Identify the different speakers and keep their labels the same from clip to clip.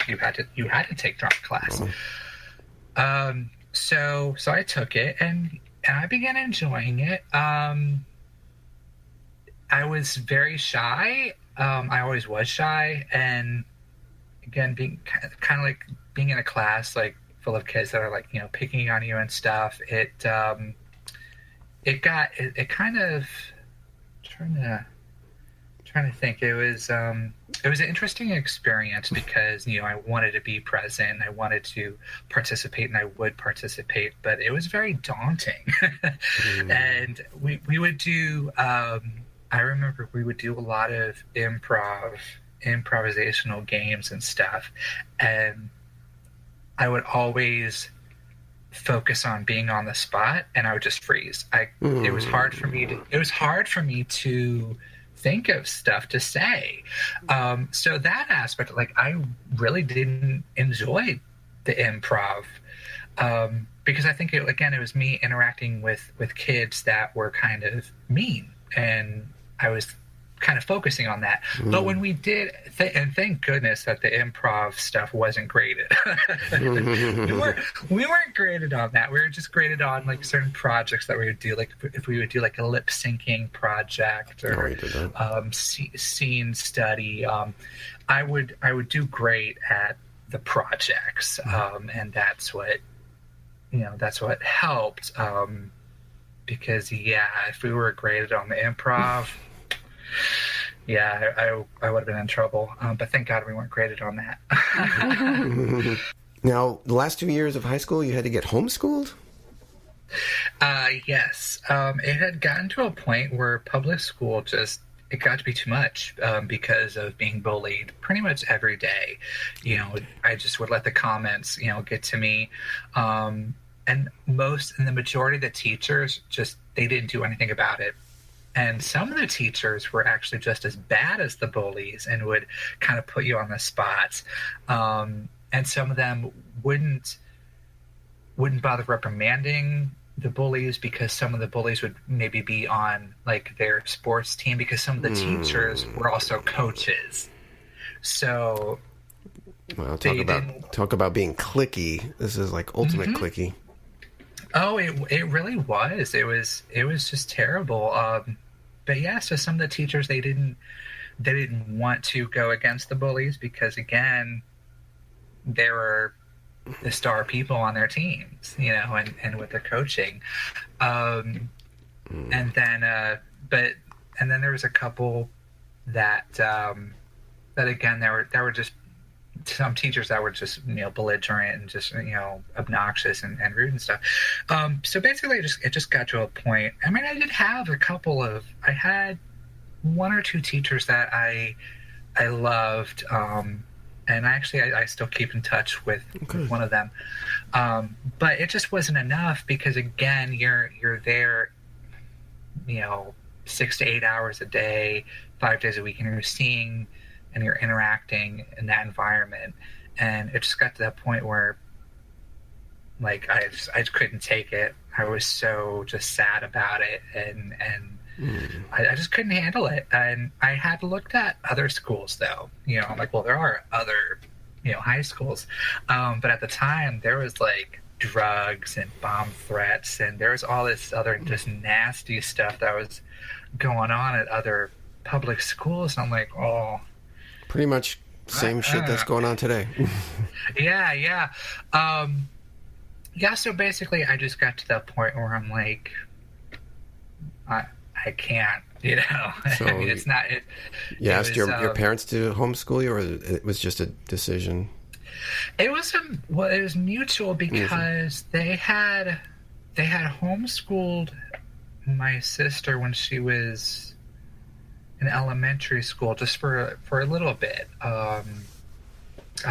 Speaker 1: you had to take drama class. So I took it, and I began enjoying it. I was very shy. I always was shy, and again, being kind of like being in a class like full of kids that are like, picking on you and stuff. It kind of trying to think. It was an interesting experience because I wanted to be present, I wanted to participate, and I would participate, but it was very daunting. And we would do. I remember we would do a lot of improvisational games and stuff, and I would always focus on being on the spot, and I would just freeze. It was hard for me to think of stuff to say. So that aspect, like, I really didn't enjoy the improv, because I think it was me interacting with kids that were kind of mean, and I was kind of focusing on that. But when we did, and thank goodness that the improv stuff wasn't graded. we weren't graded on that. We were just graded on like certain projects that we would do, like if we would do like a lip syncing project or scene study. I would do great at the projects, and that's what helped. Because if we were graded on the improv, I would have been in trouble. But thank God we weren't graded on that.
Speaker 2: Now, the last 2 years of high school, you had to get homeschooled?
Speaker 1: Yes. It had gotten to a point where public school it got to be too much, because of being bullied pretty much every day. I just would let the comments, get to me. And the majority of the teachers they didn't do anything about it. And some of the teachers were actually just as bad as the bullies and would kind of put you on the spot. And some of them wouldn't bother reprimanding the bullies, because some of the bullies would maybe be on like their sports team, because some of the teachers were also coaches. So
Speaker 2: talk about being cliquey. This is like ultimate cliquey.
Speaker 1: Oh, it really was. It was just terrible. But yeah, so some of the teachers, they didn't want to go against the bullies because, again, they were the star people on their teams, and with their coaching. And then there was a couple that again, there were just some teachers that were just, belligerent and just, obnoxious and rude and stuff. So basically it just got to a point. I mean, I had one or two teachers that I loved. And I still keep in touch with one of them. But it just wasn't enough because, again, you're there, 6 to 8 hours a day, 5 days a week, and you're seeing and you're interacting in that environment. And it just got to that point where, like, I just couldn't take it. I was so just sad about it, and I just couldn't handle it. And I had looked at other schools, though. I'm like, well, there are other, high schools. But at the time, there was, like, drugs and bomb threats, and there was all this other just nasty stuff that was going on at other public schools. And I'm like, oh...
Speaker 2: Pretty much same shit that's going on today.
Speaker 1: Yeah. So basically I just got to that point where I'm like, I can't, So I mean, it's not...
Speaker 2: You asked your parents to homeschool you, or it was just a decision?
Speaker 1: It was mutual because they had homeschooled my sister when she was in elementary school, just for a little bit. I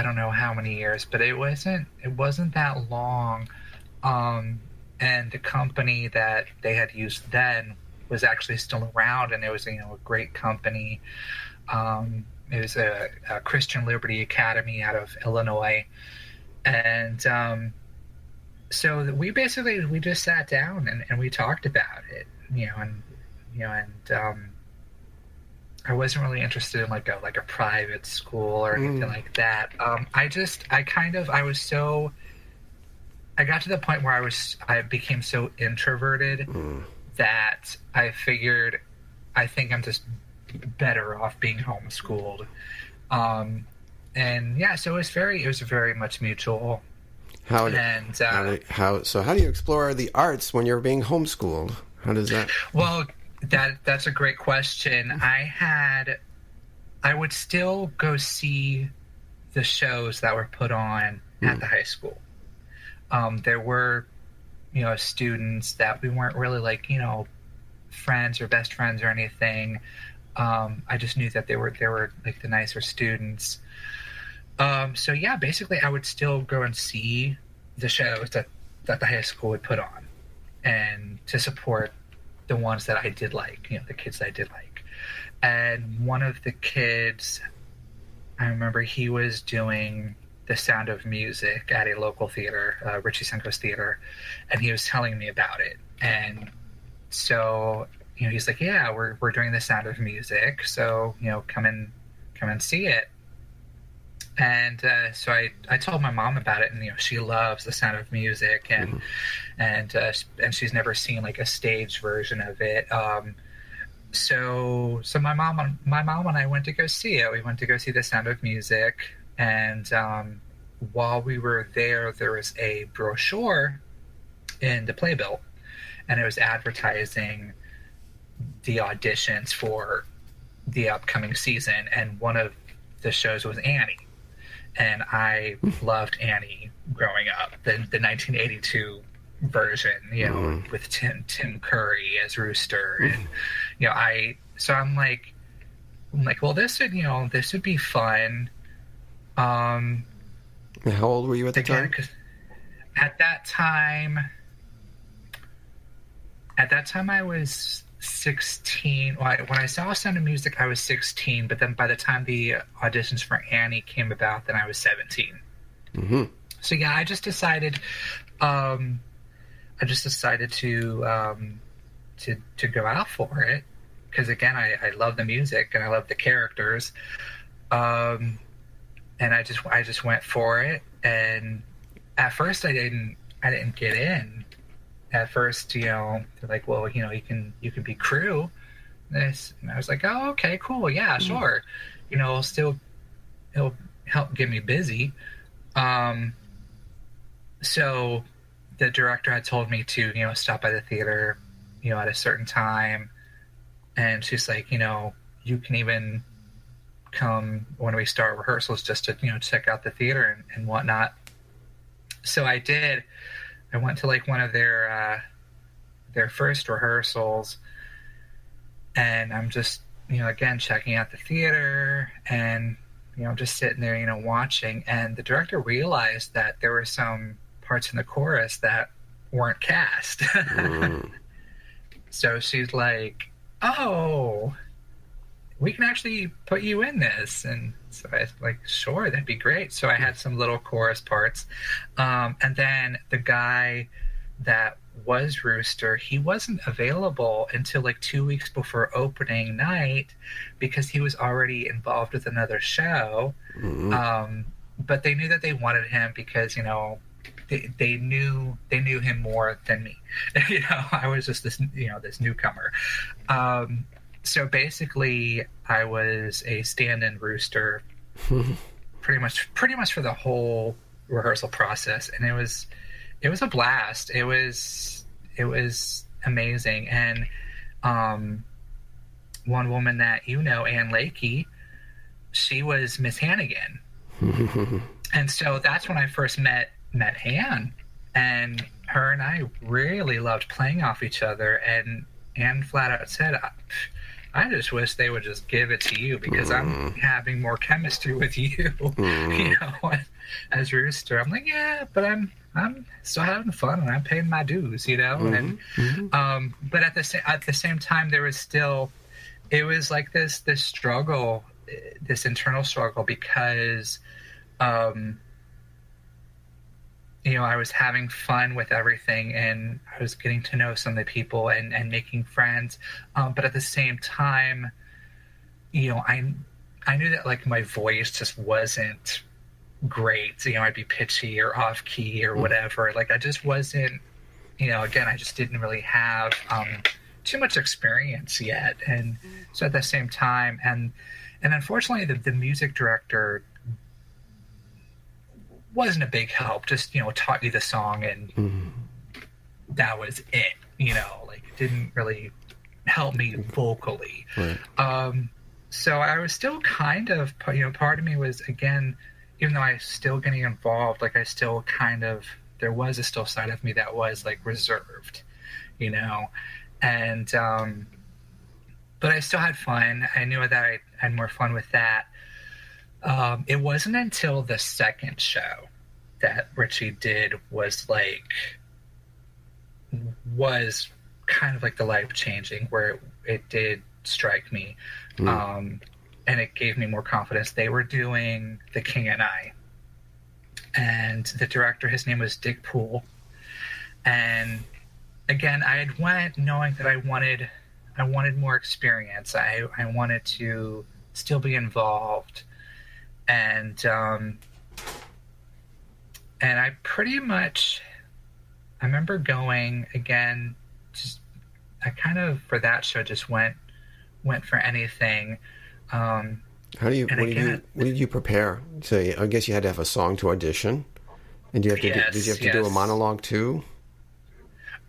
Speaker 1: don't know how many years, but it wasn't that long. And the company that they had used then was actually still around, and it was a great company. It was a Christian Liberty Academy out of Illinois, and so we just sat down and we talked about it, I wasn't really interested in like a private school or anything like that. I got to the point where I became so introverted that I figured I think I'm just better off being homeschooled. And yeah, so it was very much mutual.
Speaker 2: How do you explore the arts when you're being homeschooled? How does that?
Speaker 1: Well, that's a great question. I would still go see the shows that were put on at the high school. There were, students that we weren't really like, friends or best friends or anything. I just knew that they were like the nicer students. So yeah, basically I would still go and see the shows that the high school would put on, and to support the ones that I did like, the kids that I did like. And one of the kids, I remember he was doing The Sound of Music at a local theater, Richey Suncoast Theater, and he was telling me about it. And so, he's like, yeah, we're doing The Sound of Music, so, come and see it. And so I told my mom about it, and she loves The Sound of Music, and she's never seen like a staged version of it. So my mom and I went to go see it. We went to go see The Sound of Music, and while we were there was a brochure in the playbill, and it was advertising the auditions for the upcoming season, and one of the shows was Annie. And I loved Annie growing up, the 1982 version, with Tim Curry as Rooster, and I'm like, well, this would be fun.
Speaker 2: How old were you at the time?
Speaker 1: At that time, I was 16. When I saw Sound of Music, I was 16, but then by the time the auditions for Annie came about, then I was 17. So yeah, I just decided to go out for it, because again, I love the music and I love the characters, and I just went for it. And at first I didn't get in. At first, they're like, well, you can be crew. And I was like, oh, okay, cool, yeah, sure. It'll help get me busy. So the director had told me to, stop by the theater, at a certain time. And she's like, you can even come when we start rehearsals just to, check out the theater and whatnot. So I did. I went to like one of their first rehearsals, and I'm just, again, checking out the theater, and, just sitting there, watching. And the director realized that there were some parts in the chorus that weren't cast. So she's like, oh, we can actually put you in this. And so I was like, sure, that'd be great. So I had some little chorus parts. And then the guy that was Rooster, he wasn't available until like 2 weeks before opening night, because he was already involved with another show. But they knew that they wanted him because, they knew him more than me. I was just this newcomer. So basically, I was a stand-in Rooster, pretty much for the whole rehearsal process, and it was a blast. It was amazing. And one woman that Ann Lakey, she was Miss Hannigan, and so that's when I first met Ann, and her and I really loved playing off each other. And Ann flat out said, I just wish they would just give it to you, because I'm having more chemistry with you, as Rooster. I'm like, yeah, but I'm still having fun, and I'm paying my dues, And but at the same time, there was still, it was like this struggle, this internal struggle, because I was having fun with everything, and I was getting to know some of the people and making friends. But at the same time, I knew that like my voice just wasn't great. I'd be pitchy or off key or whatever. Like I just wasn't, again, I just didn't really have too much experience yet. And so at the same time, and unfortunately the music director wasn't a big help, just, taught me the song and that was it, like it didn't really help me vocally.
Speaker 2: Right.
Speaker 1: So I was still kind of, part of me was, again, even though I was still getting involved, like I still kind of, there was a still side of me that was like reserved, and, but I still had fun. I knew that I had more fun with that. It wasn't until the second show that Richey did was kind of like the life-changing, where it did strike me. And it gave me more confidence. They were doing The King and I. And the director, his name was Dick Poole. And again, I had went knowing that I wanted more experience. I wanted to still be involved. And I pretty much, I remember going again, I kind of, for that show, just went for anything.
Speaker 2: What did you prepare? So I guess you had to have a song to audition, and did you have to do a monologue too?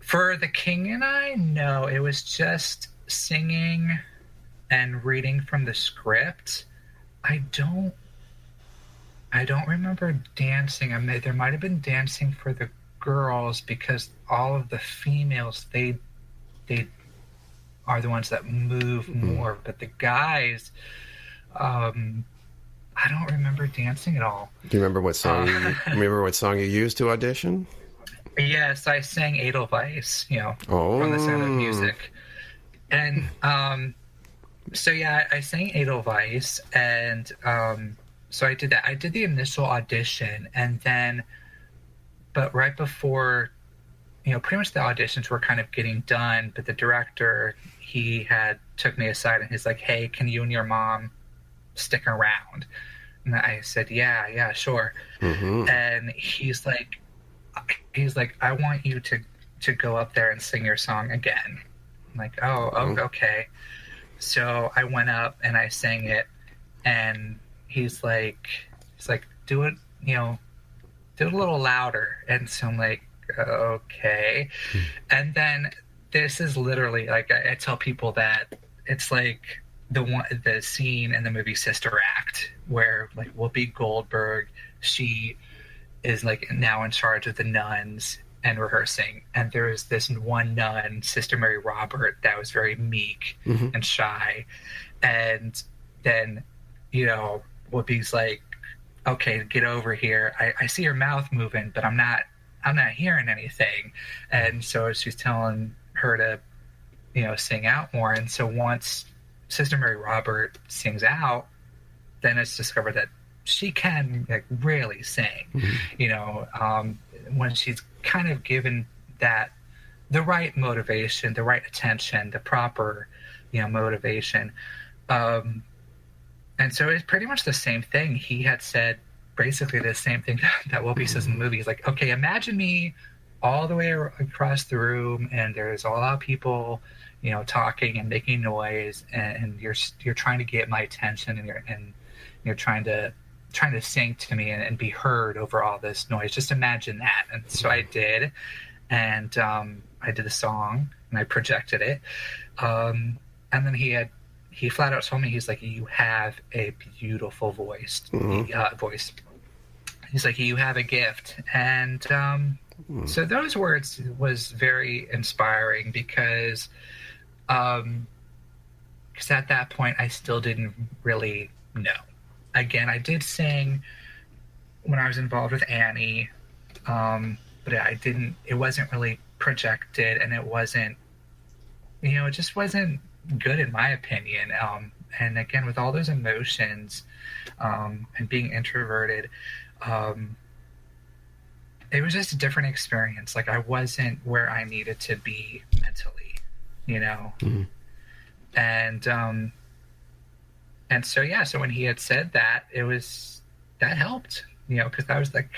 Speaker 1: For The King and I, no, it was just singing and reading from the script. I don't remember dancing. I mean, there might have been dancing for the girls because all of the females, they are the ones that move more, but the guys, I don't remember dancing at all.
Speaker 2: Do you remember what song? You used to audition?
Speaker 1: Yes, I sang Edelweiss, from The Sound of Music, and so yeah, I sang Edelweiss, and so I did that. I did the initial audition, and then, but right before, pretty much the auditions were kind of getting done, but the director, he had took me aside and he's like, "Hey, can you and your mom stick around?" And I said, yeah, sure. And he's like, "I want you to go up there and sing your song again." I'm like, oh, okay. So I went up and I sang it, and he's like, do it, do it a little louder. And so I'm like, okay. And then this is literally like, I tell people that it's like the scene in the movie Sister Act, where like Whoopi Goldberg, she is like now in charge of the nuns and rehearsing, and there is this one nun, Sister Mary Robert, that was very meek and shy, and then Whoopi's like, "Okay, get over here. I see your mouth moving, but I'm not hearing anything." And so she's telling her to, sing out more. And so once Sister Mary Robert sings out, then it's discovered that she can like really sing, when she's kind of given that the right motivation, the right attention, the proper, motivation. And so it's pretty much the same thing. He had said basically the same thing that Whoopi says in the movie. He's like, "Okay, imagine me all the way across the room, and there's a lot of people, talking and making noise, and you're trying to get my attention, and you're trying to sing to me and be heard over all this noise. Just imagine that." And so I did, and I did a song and I projected it, and then he flat out told me, he's like, "You have a beautiful voice. He's like, "You have a gift." And so those words was very inspiring because at that point I still didn't really know. Again, I did sing when I was involved with Annie, but it wasn't really projected, and it wasn't, it just wasn't good in my opinion. And again, with all those emotions, and being introverted, it was just a different experience. Like I wasn't where I needed to be mentally, and And so, yeah, so when he had said that, that helped, because I was like